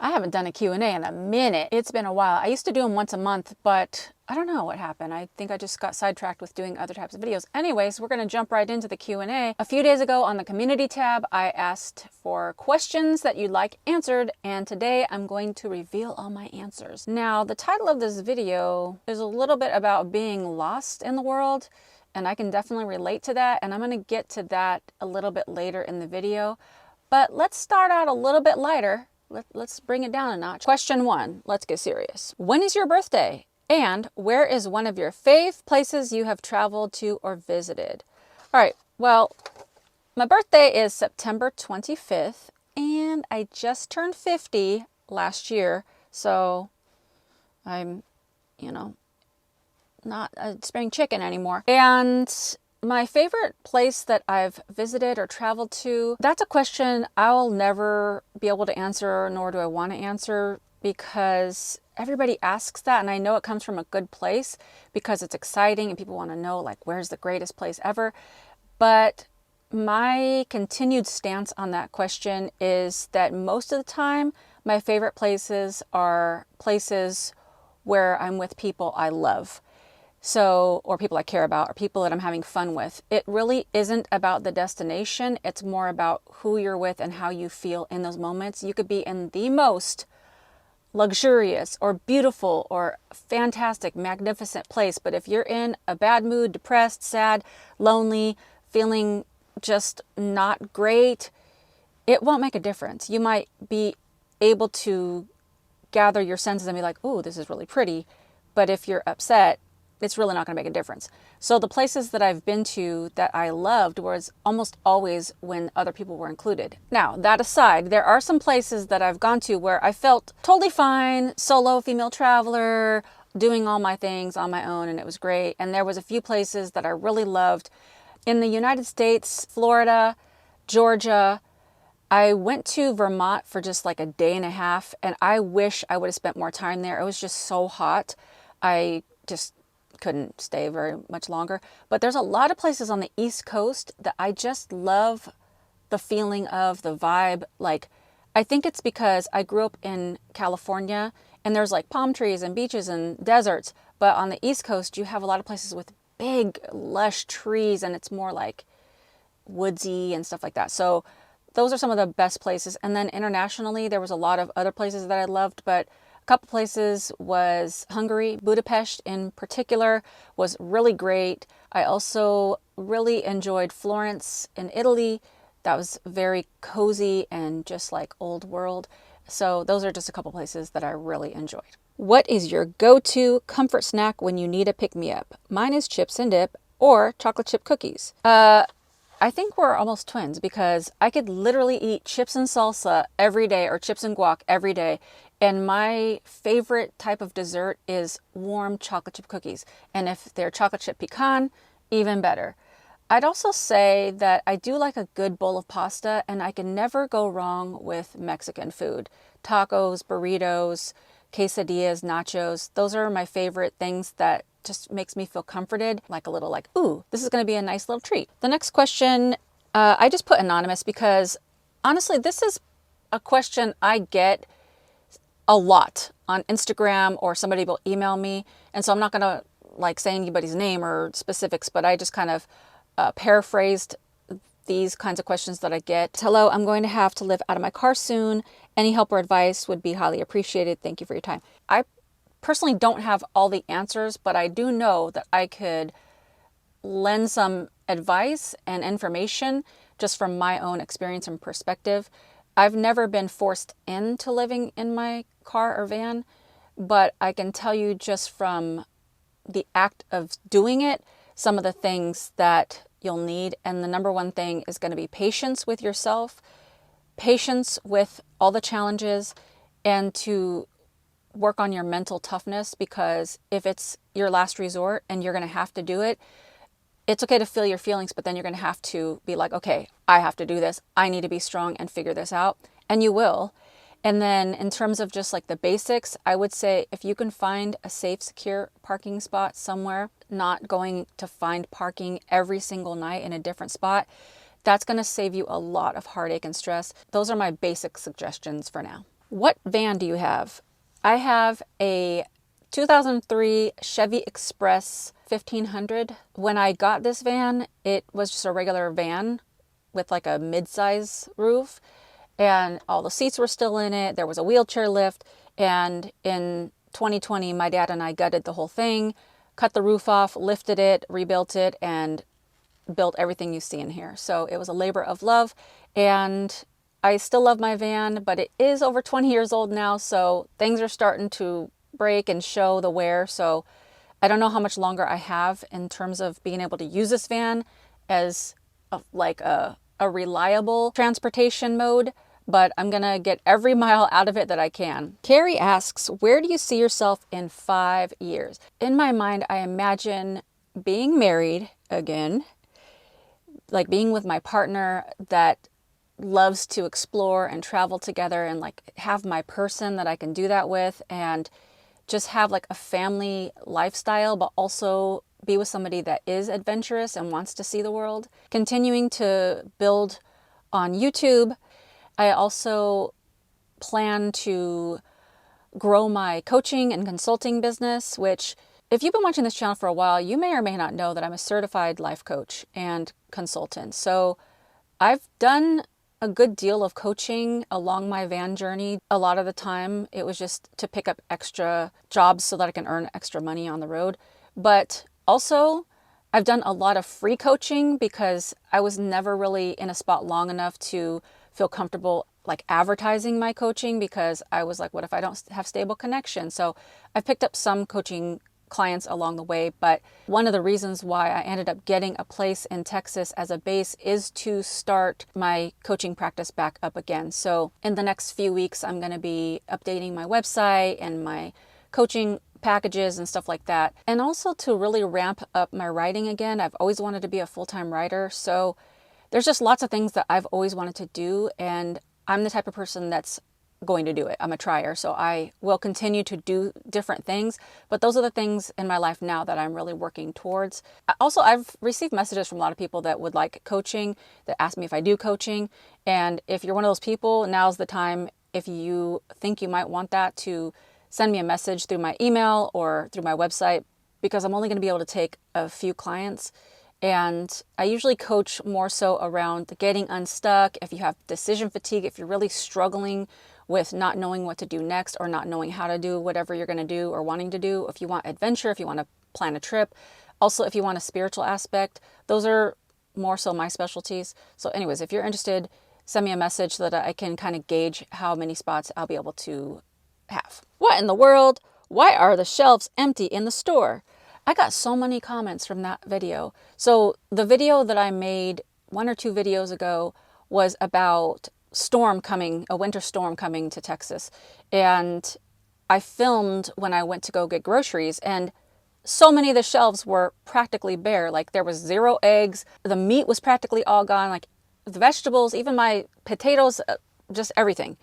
I haven't done a Q&A in a minute. It's been a while. I used to do them once a month, but I don't know what happened. I think I just got sidetracked with doing other types of videos. Anyways, we're going to jump right into the Q&A. A few days ago on the community tab, I asked for questions that you'd like answered, and today I'm going to reveal all my answers. Now, the title of this video is a little bit about being lost in the world, and I can definitely relate to that, and I'm going to get to that a little bit later in the video. But let's start out a little bit lighter. Let's bring it down a notch. Question 1, let's get serious. When is your birthday? And where is one of your fave places you have traveled to or visited? All right, well, my birthday is September 25th, and I just turned 50 last year, so I'm, not a spring chicken anymore. And my favorite place that I've visited or traveled to, that's a question I'll never be able to answer, nor do I want to answer, because everybody asks that, and I know it comes from a good place because it's exciting and people want to know, like, where's the greatest place ever. But my continued stance on that question is that most of the time, my favorite places are places where I'm with people I love. So, or people I care about, or people that I'm having fun with. It really isn't about the destination. It's more about who you're with and how you feel in those moments. You could be in the most luxurious or beautiful or fantastic, magnificent place, but if you're in a bad mood, depressed, sad, lonely, feeling just not great, it won't make a difference. You might be able to gather your senses and be like, oh, this is really pretty. But if you're upset, it's really not going to make a difference. So the places that I've been to that I loved was almost always when other people were included. Now, that aside, there are some places that I've gone to where I felt totally fine, solo female traveler, doing all my things on my own, and it was great. And there was a few places that I really loved. In the United States, Florida, Georgia, I went to Vermont for just like a day and a half, and I wish I would have spent more time there. It was just so hot. I just couldn't stay very much longer. But there's a lot of places on the East Coast that I just love the feeling of, the vibe. Like, I think it's because I grew up in California and there's like palm trees and beaches and deserts. But on the East Coast, you have a lot of places with big, lush trees, and it's more like woodsy and stuff like that. So those are some of the best places. And then internationally, there was a lot of other places that I loved, but a couple places was Hungary. Budapest in particular was really great. I also really enjoyed Florence in Italy. That was very cozy and just like old world. So those are just a couple places that I really enjoyed. What is your go-to comfort snack when you need a pick-me-up? Mine is chips and dip or chocolate chip cookies. I think we're almost twins because I could literally eat chips and salsa every day or chips and guac every day. And my favorite type of dessert is warm chocolate chip cookies. And if they're chocolate chip pecan, even better. I'd also say that I do like a good bowl of pasta, and I can never go wrong with Mexican food. Tacos, burritos, quesadillas, nachos. Those are my favorite things that just makes me feel comforted, like a little like, ooh, this is going to be a nice little treat. The next question, I just put anonymous because honestly, this is a question I get a lot on Instagram, or somebody will email me. And so I'm not going to like say anybody's name or specifics, but I just kind of paraphrased these kinds of questions that I get. Hello, I'm going to have to live out of my car soon. Any help or advice would be highly appreciated. Thank you for your time. I personally don't have all the answers, but I do know that I could lend some advice and information just from my own experience and perspective. I've never been forced into living in my car or van, but I can tell you just from the act of doing it, some of the things that you'll need. And the number one thing is going to be patience with yourself, patience with all the challenges, and to work on your mental toughness, because if it's your last resort and you're going to have to do it, it's okay to feel your feelings, but then you're going to have to be like, okay, I have to do this. I need to be strong and figure this out. And you will. And then in terms of just like the basics, I would say if you can find a safe, secure parking spot somewhere, not going to find parking every single night in a different spot, that's going to save you a lot of heartache and stress. Those are my basic suggestions for now. What van do you have? I have a 2003 Chevy Express 1500. When I got this van, it was just a regular van with like a mid-size roof, and all the seats were still in it. There was a wheelchair lift, and in 2020, my dad and I gutted the whole thing, cut the roof off, lifted it, rebuilt it, and built everything you see in here. So it was a labor of love, and I still love my van, but it is over 20 years old now, so things are starting to break and show the wear. So I don't know how much longer I have in terms of being able to use this van as a reliable transportation mode, but I'm gonna get every mile out of it that I can. Carrie asks, where do you see yourself in 5 years? In my mind, I imagine being married again, like being with my partner that loves to explore and travel together, and like have my person that I can do that with, and just have like a family lifestyle, but also be with somebody that is adventurous and wants to see the world. Continuing to build on YouTube. I also plan to grow my coaching and consulting business, which, if you've been watching this channel for a while, you may or may not know that I'm a certified life coach and consultant. So I've done a good deal of coaching along my van journey. A lot of the time it was just to pick up extra jobs so that I can earn extra money on the road. But also I've done a lot of free coaching because I was never really in a spot long enough to feel comfortable like advertising my coaching, because I was like, what if I don't have stable connection? So I've picked up some coaching clients along the way, but one of the reasons why I ended up getting a place in Texas as a base is to start my coaching practice back up again. So in the next few weeks, I'm going to be updating my website and my coaching packages and stuff like that. And also to really ramp up my writing again. I've always wanted to be a full-time writer. So there's just lots of things that I've always wanted to do, and I'm the type of person that's going to do it. I'm a trier, so I will continue to do different things, but those are the things in my life now that I'm really working towards. Also, I've received messages from a lot of people that would like coaching, that ask me if I do coaching, and if you're one of those people, now's the time, if you think you might want that, to send me a message through my email or through my website, because I'm only going to be able to take a few clients. And I usually coach more so around getting unstuck. If you have decision fatigue, if you're really struggling with not knowing what to do next, or not knowing how to do whatever you're going to do or wanting to do, if you want adventure, if you want to plan a trip, also if you want a spiritual aspect, those are more so my specialties. So anyways, if you're interested, send me a message so that I can kind of gauge how many spots I'll be able to have. What in the world? Why are the shelves empty in the store? I got so many comments from that video. So the video that I made 1 or 2 videos ago was about a winter storm coming to Texas. And I filmed when I went to go get groceries, and so many of the shelves were practically bare. Like there was 0 eggs. The meat was practically all gone. Like the vegetables, even my potatoes, just everything.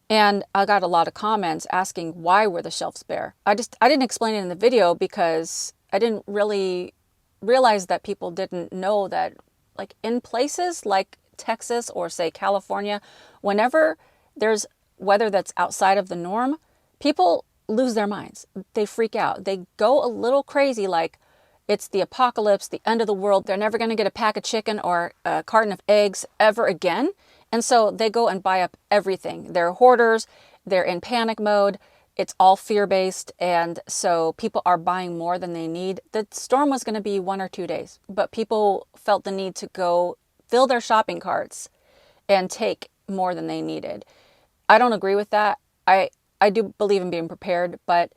And I got a lot of comments asking why were the shelves bare. I didn't explain it in the video because I didn't really realize that people didn't know that, like in places like Texas or say California, whenever there's weather that's outside of the norm, people lose their minds. They freak out. They go a little crazy, like it's the apocalypse, the end of the world. They're never going to get a pack of chicken or a carton of eggs ever again. And so they go and buy up everything. They're hoarders. They're in panic mode. It's all fear-based. And so people are buying more than they need. The storm was going to be 1 or 2 days, but people felt the need to go fill their shopping carts and take more than they needed. I don't agree with that. I do believe in being prepared, but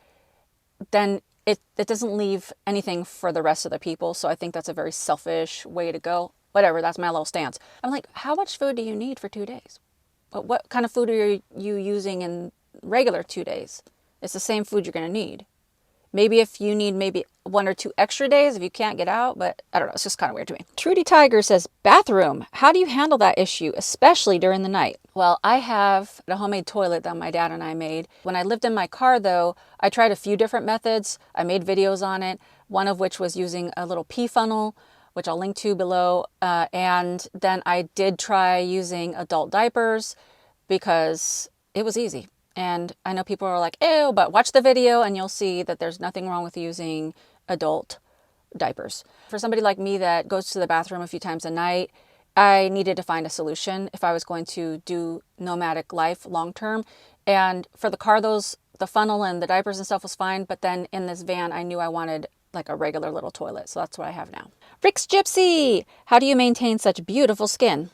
then it doesn't leave anything for the rest of the people. So I think that's a very selfish way to go. Whatever, that's my little stance. I'm like, how much food do you need for 2 days? What kind of food are you using in regular 2 days? It's the same food you're going to need. Maybe if you need maybe 1 or 2 extra days if you can't get out, but I don't know. It's just kind of weird to me. Trudy Tiger says, bathroom. How do you handle that issue, especially during the night? Well, I have a homemade toilet that my dad and I made. When I lived in my car, though, I tried a few different methods. I made videos on it, one of which was using a little pee funnel, which I'll link to below. And then I did try using adult diapers because it was easy. And I know people are like, ew, but watch the video and you'll see that there's nothing wrong with using adult diapers. For somebody like me that goes to the bathroom a few times a night, I needed to find a solution if I was going to do nomadic life long term. And for the car, the funnel and the diapers and stuff was fine. But then in this van, I knew I wanted like a regular little toilet. So that's what I have now. Rick's Gypsy, how do you maintain such beautiful skin?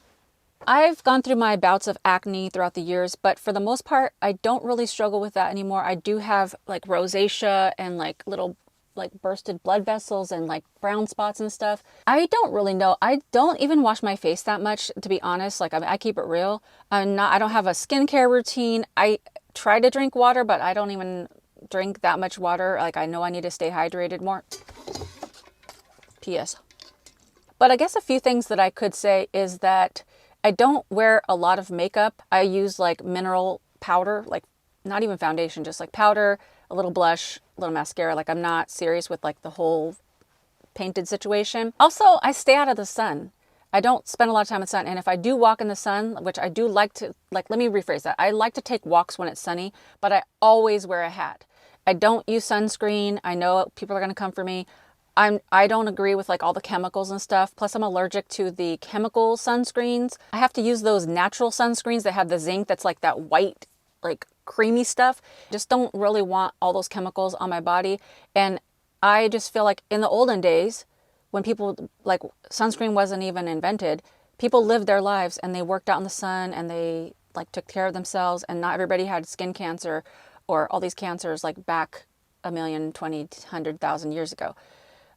I've gone through my bouts of acne throughout the years, but for the most part, I don't really struggle with that anymore. I do have like rosacea and like little like bursted blood vessels and like brown spots and stuff. I don't really know. I don't even wash my face that much, to be honest. Like I keep it real. I don't have a skincare routine. I try to drink water, but I don't even drink that much water. Like I know I need to stay hydrated more. P.S. But I guess a few things that I could say is that I don't wear a lot of makeup. I use like mineral powder, like not even foundation, just like powder, a little blush, a little mascara. Like I'm not serious with like the whole painted situation. Also, I stay out of the sun. I don't spend a lot of time in the sun. And if I do walk in the sun, which I do like to, like, let me rephrase that. I like to take walks when it's sunny, but I always wear a hat. I don't use sunscreen. I know people are going to come for me. I don't agree with like all the chemicals and stuff. Plus I'm allergic to the chemical sunscreens. I have to use those natural sunscreens that have the zinc that's like that white, like creamy stuff. Just don't really want all those chemicals on my body. And I just feel like in the olden days, when people, like sunscreen wasn't even invented, people lived their lives and they worked out in the sun and they like took care of themselves, and not everybody had skin cancer or all these cancers like back 1,020,000 years ago.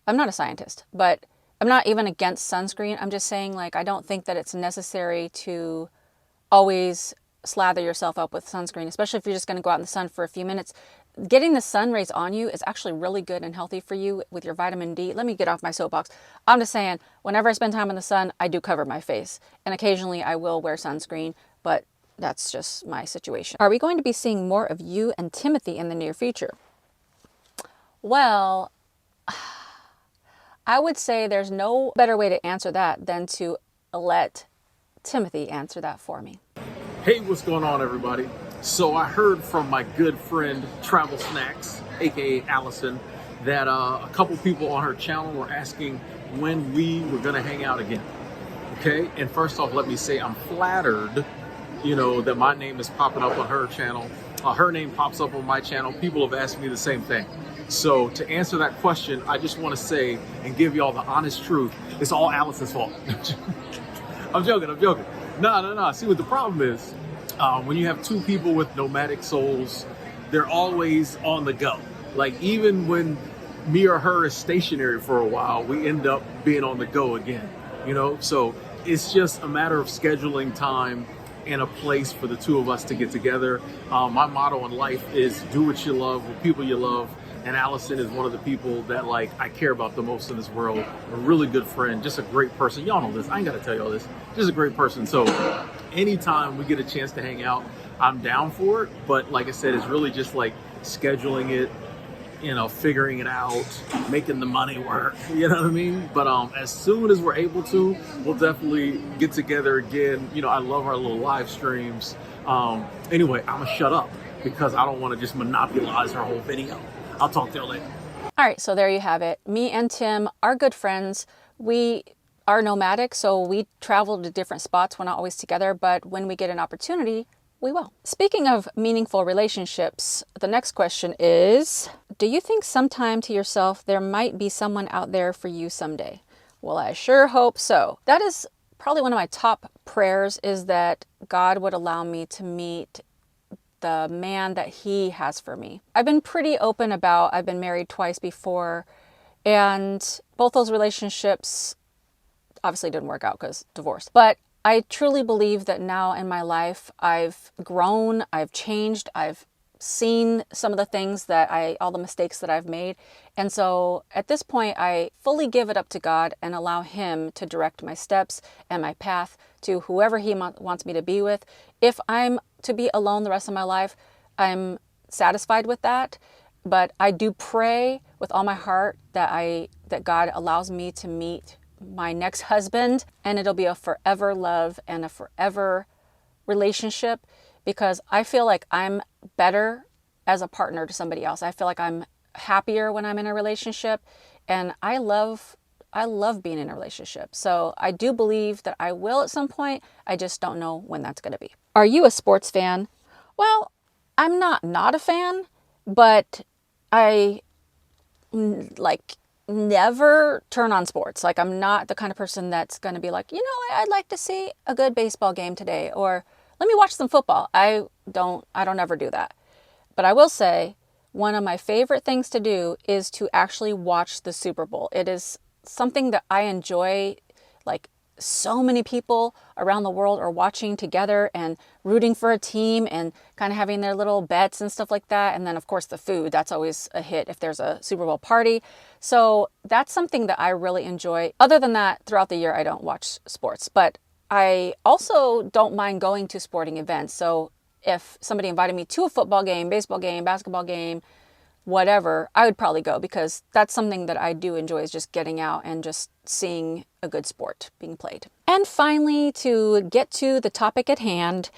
I'm not a scientist, but I'm not even against sunscreen. I'm just saying, like, I don't think that it's necessary to always slather yourself up with sunscreen, especially if you're just going to go out in the sun for a few minutes. Getting the sun rays on you is actually really good and healthy for you with your vitamin D. Let me get off my soapbox. I'm just saying, whenever I spend time in the sun, I do cover my face. And occasionally I will wear sunscreen, but that's just my situation. Are we going to be seeing more of you and Timothy in the near future? Well, I would say there's no better way to answer that than to let Timothy answer that for me. Hey, what's going on, everybody? So I heard from my good friend Travel Snacks, aka Allison, that a couple people on her channel were asking when we were gonna hang out again. Okay, and first off, let me say I'm flattered, that my name is popping up on her channel. Her name pops up on my channel. People have asked me the same thing. So to answer that question, I just want to say and give y'all the honest truth. It's all Allison's fault. I'm joking. No. See what the problem is? When you have two people with nomadic souls, they're always on the go. Like even when me or her is stationary for a while, we end up being on the go again, So it's just a matter of scheduling time and a place for the two of us to get together. My motto in life is do what you love with people you love. And Allison is one of the people that I care about the most in this world. A really good friend, just a great person. Y'all know this, I ain't gotta tell y'all this. Just a great person. So anytime we get a chance to hang out, I'm down for it. But like I said, it's really just like scheduling it, figuring it out, making the money work, you know what I mean? But as soon as we're able to, we'll definitely get together again. I love our little live streams. Anyway, I'm gonna shut up because I don't wanna just monopolize our whole video. I'll talk to you later. All right, so there you have it. Me and Tim are good friends. We are nomadic, so we travel to different spots. We're not always together, but when we get an opportunity, we will. Speaking of meaningful relationships, the next question is, do you think sometime to yourself there might be someone out there for you someday? Well, I sure hope so. That is probably one of my top prayers, is that God would allow me to meet the man that he has for me. I've been pretty open about, I've been married twice before, and both those relationships obviously didn't work out because divorce. But I truly believe that now in my life, I've grown, I've changed, I've seen some of the things all the mistakes that I've made. And so at this point, I fully give it up to God and allow him to direct my steps and my path to whoever he wants me to be with. If I'm to be alone the rest of my life, I'm satisfied with that. But I do pray with all my heart that God allows me to meet my next husband, and it'll be a forever love and a forever relationship, because I feel like I'm better as a partner to somebody else. I feel like I'm happier when I'm in a relationship, and I love being in a relationship. So I do believe that I will at some point. I just don't know when that's going to be. Are you a sports fan? Well, I'm not a fan, but I like never turn on sports. Like, I'm not the kind of person that's going to be like, I'd like to see a good baseball game today, or let me watch some football. I don't ever do that. But I will say one of my favorite things to do is to actually watch the Super Bowl. It is something that I enjoy. Like, so many people around the world are watching together and rooting for a team and kind of having their little bets and stuff like that. And then, of course, the food, that's always a hit if there's a Super Bowl party. So that's something that I really enjoy. Other than that, throughout the year, I don't watch sports, but I also don't mind going to sporting events. So if somebody invited me to a football game, baseball game, basketball game, whatever, I would probably go, because that's something that I do enjoy, is just getting out and just seeing a good sport being played. And finally, to get to the topic at hand,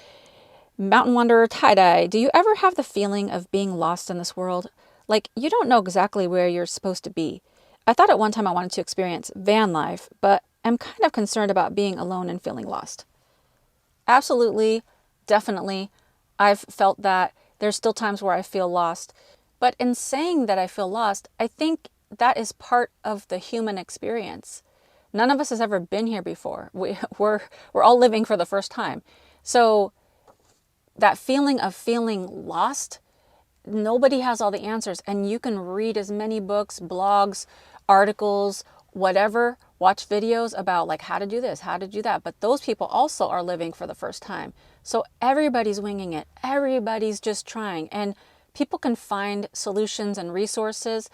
Mountain Wanderer Tie-Dye, do you ever have the feeling of being lost in this world? Like, you don't know exactly where you're supposed to be. I thought at one time I wanted to experience van life, but I'm kind of concerned about being alone and feeling lost. Absolutely, definitely. I've felt that. There's still times where I feel lost. But in saying that I feel lost, I think that is part of the human experience. None of us has ever been here before. We're all living for the first time. So that feeling of feeling lost, nobody has all the answers. And you can read as many books, blogs, articles, whatever, watch videos about like how to do this, how to do that. But those people also are living for the first time. So everybody's winging it. Everybody's just trying. And people can find solutions and resources.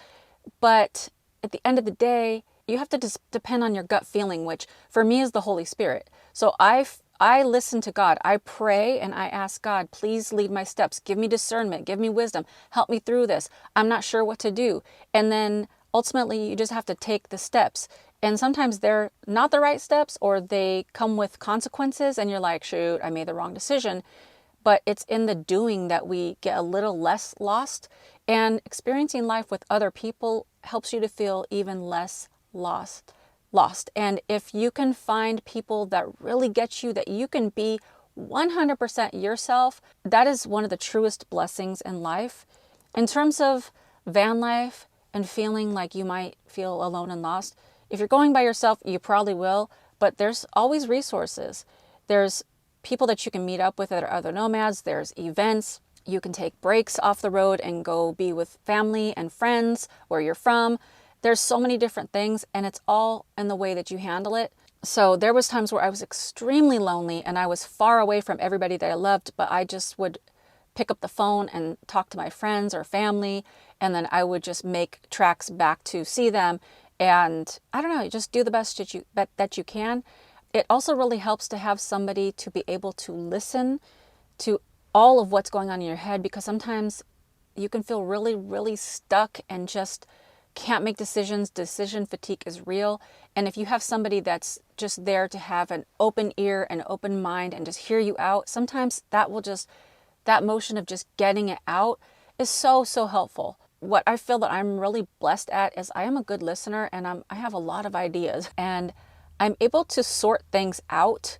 But at the end of the day, you have to just depend on your gut feeling, which for me is the Holy Spirit. So I listen to God. I pray and I ask God, please lead my steps. Give me discernment. Give me wisdom. Help me through this. I'm not sure what to do. And then ultimately, you just have to take the steps. And sometimes they're not the right steps, or they come with consequences. And you're like, shoot, I made the wrong decision. But it's in the doing that we get a little less lost. And experiencing life with other people helps you to feel even less lost. And if you can find people that really get you, that you can be 100% yourself, that is one of the truest blessings in life. In terms of van life and feeling like you might feel alone and lost, if you're going by yourself, you probably will, but there's always resources. There's people that you can meet up with that are other nomads. There's events. You can take breaks off the road and go be with family and friends where you're from. There's so many different things, and it's all in the way that you handle it. So there was times where I was extremely lonely and I was far away from everybody that I loved, but I just would pick up the phone and talk to my friends or family, and then I would just make tracks back to see them. And I don't know, just do the best that you can. It also really helps to have somebody to be able to listen to all of what's going on in your head, because sometimes you can feel really, really stuck and just can't make decisions. Decision fatigue is real. And if you have somebody that's just there to have an open ear and open mind and just hear you out, sometimes that motion of just getting it out is so, so helpful. What I feel that I'm really blessed at is I am a good listener, and I have a lot of ideas, and I'm able to sort things out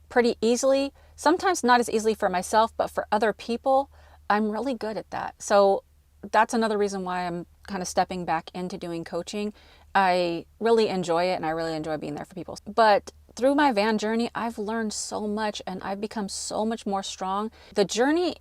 pretty easily. Sometimes not as easily for myself, but for other people, I'm really good at that. So that's another reason why I'm kind of stepping back into doing coaching. I really enjoy it, and I really enjoy being there for people. But through my van journey, I've learned so much, and I've become so much more strong. The journey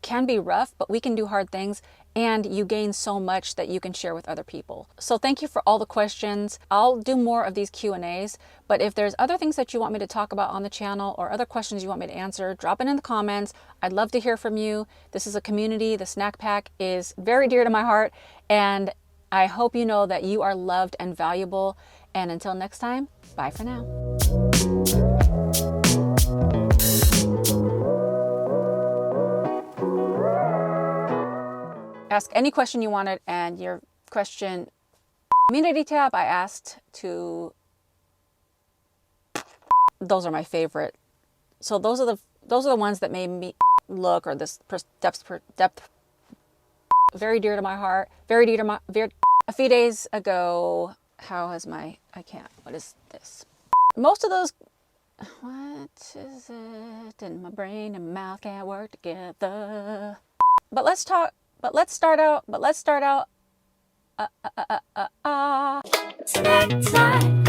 can be rough, but we can do hard things, and you gain so much that you can share with other people. So thank you for all the questions. I'll do more of these Q&As, but if there's other things that you want me to talk about on the channel, or other questions you want me to answer, drop it in the comments. I'd love to hear from you. This is a community. The Snack Pack is very dear to my heart, and I hope you know that you are loved and valuable. And until next time, bye for now. Ask any question you wanted, and your question community tab, I asked to, those are my favorite. So those are the ones that made me look or this depth very dear to my heart, very dear to my a few days ago. How has my I can't, what is this? Most of those, what is it in my brain and mouth can't work together. But let's start out. Snack time.